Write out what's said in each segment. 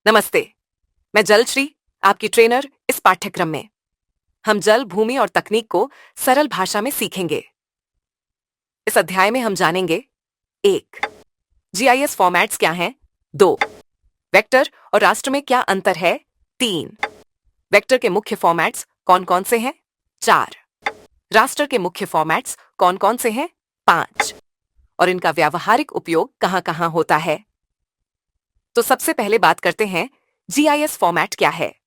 नमस्ते। मैं जलश्री, आपकी ट्रेनर इस पाठ्यक्रम में। हम जल, भूमि और तकनीक को सरल भाषा में सीखेंगे। इस अध्याय में हम जानेंगे 1. जीआईएस फॉर्मेट्स क्या हैं? 2. वेक्टर और रास्टर में क्या अंतर है? 3. वेक्टर के मुख्य फॉर्मेट्स कौन-कौन से हैं? 4. रास्टर के मुख्य फॉर्मेट्स कौन-कौन से हैं? 5. और इनका व्यावहारिक उपयोग कहां-कहां होता है? तो सबसे पहले बात करते हैं जीआईएस फॉर्मेट क्या है।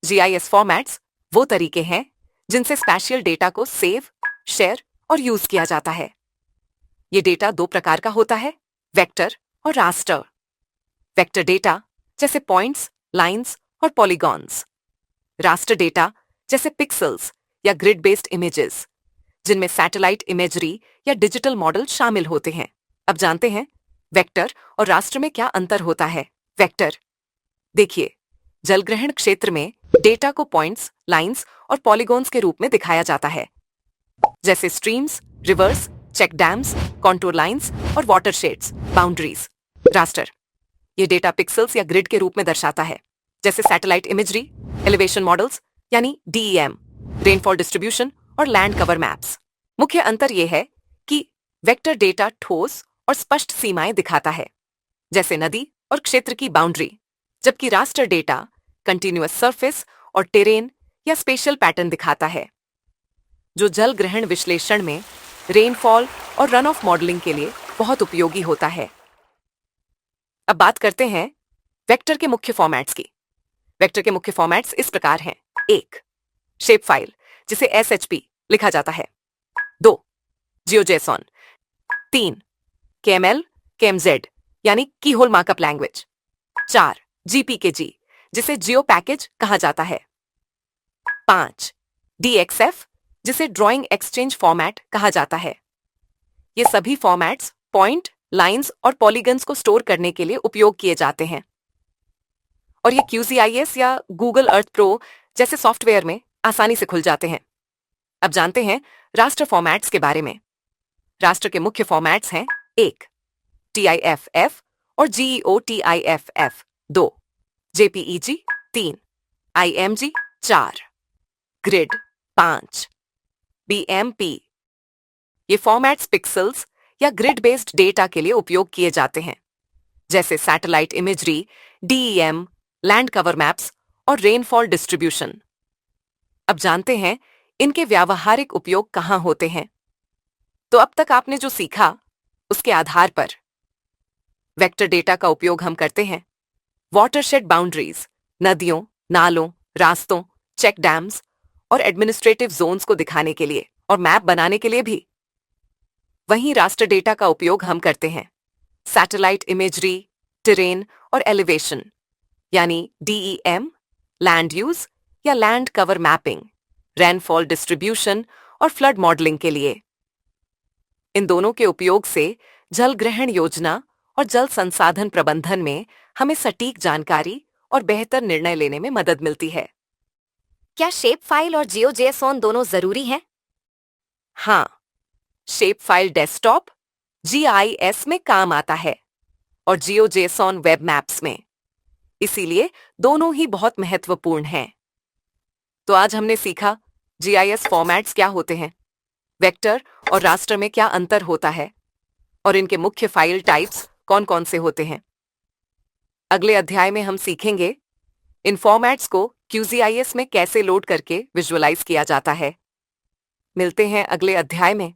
जीआईएस फॉर्मेट्स वो तरीके हैं जिनसे स्पैशियल डेटा को सेव, शेयर और यूज किया जाता है। ये डेटा दो प्रकार का होता है, वेक्टर और रास्टर। वेक्टर डेटा जैसे पॉइंट्स, लाइंस और पॉलीगॉन्स। रास्टर डेटा जैसे पिक्सेल्स या ग्रिड बेस्ड इमेजेस, जिनमें सैटेलाइट इमेजरी या डिजिटल मॉडल शामिल होते हैं। अब जानते हैं वेक्टर और रास्टर में क्या अंतर होता है। वेक्टर देखिए, जलग्रहण क्षेत्र में डेटा को पॉइंट्स, लाइंस और पॉलीगॉन्स के रूप में दिखाया जाता है, जैसे streams, rivers, check dams, contour lines और वाटरशेड्स, बाउंड्रीज। रास्टर ये डेटा पिक्सेल्स या ग्रिड के रूप में दर्शाता है, जैसे सैटेलाइट इमेजरी, एलिवेशन मॉडल्स यानी डीईएम, रेनफॉल डिस्ट्रीब्यूशन और लैंड कवर मैप्स। मुख्य अंतर यह है कि वेक्टर डेटा ठोस और स्पष्ट सीमाएं दिखाता है, जैसे नदी और क्षेत्र की बाउंड्री, जबकि रास्टर डेटा कंटिन्यूअस सरफेस और टेरेन या स्पेशल पैटर्न दिखाता है, जो जल ग्रहण विश्लेषण में रेनफॉल और रन ऑफ मॉडलिंग के लिए बहुत उपयोगी होता है। अब बात करते हैं वेक्टर के मुख्य फॉर्मेट्स की। वेक्टर के मुख्य फॉर्मेट्स इस प्रकार हैं। 1. शेप फाइल, जिसे SHP लिखा जाता है। 2. जियोजेसॉन। 3. KML, KMZ यानी कीहोल मार्कअप लैंग्वेज। 4. GPKG, जिसे जियो पैकेज कहा जाता है। 5. DXF, जिसे ड्राइंग एक्सचेंज फॉर्मेट कहा जाता है। ये सभी फॉर्मेट्स पॉइंट, लाइंस और पॉलीगन्स को स्टोर करने के लिए उपयोग किए जाते हैं, और ये QGIS या गूगल अर्थ प्रो जैसे सॉफ्टवेयर में आसानी से खुल जाते हैं। अब जानते हैं रास्टर फॉर्मेट्स के बारे में। रास्टर के मुख्य फॉर्मेट्स हैं 1. TIFF और GEOTIFF। 2. JPEG। 3. IMG। 4. Grid. 5. BMP। ये फॉर्मेट्स पिक्सेल्स या ग्रिड बेस्ड डेटा के लिए उपयोग किए जाते हैं, जैसे satellite imagery, DEM, land cover maps और रेनफॉल डिस्ट्रीब्यूशन। अब जानते हैं इनके व्यावहारिक उपयोग कहां होते हैं। तो अब तक आपने जो सीखा, उसके आधार पर वेक्टर डेटा का उपयोग हम करते हैं वाटरशेड बाउंड्रीज, नदियों, नालों, रास्तों, चेक डैम्स और एडमिनिस्ट्रेटिव जोन्स को दिखाने के लिए और मैप बनाने के लिए भी। वहीं रास्टर डेटा का उपयोग हम करते हैं सैटेलाइट इमेजरी, टेरेन और एलिवेशन यानी DEM, लैंड यूज या land cover mapping, rainfall distribution और फ्लड मॉडलिंग के लिए। इन दोनों के उपयोग से जल ग्रहण योजना और जल संसाधन प्रबंधन में हमें सटीक जानकारी और बेहतर निर्णय लेने में मदद मिलती है। क्या शेप फाइल और जियोजेसॉन दोनों जरूरी हैं? हाँ, शेप फाइल डेस्कटॉप GIS में काम आता है और जियोजेसॉन वेब मैप्स में, इसीलिए दोनों ही बहुत महत्वपूर्ण हैं। तो आज हमने सीखा GIS फॉर्मेट्स क्या होते हैं, वेक्टर और रास्टर में क्या अंतर होता है, और इनके मुख्य फाइल टाइप्स कौन-कौन से होते हैं। अगले अध्याय में हम सीखेंगे इन फॉर्मेट्स को QGIS में कैसे लोड करके विजुअलाइज किया जाता है। मिलते हैं अगले अध्याय में।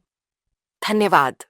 धन्यवाद।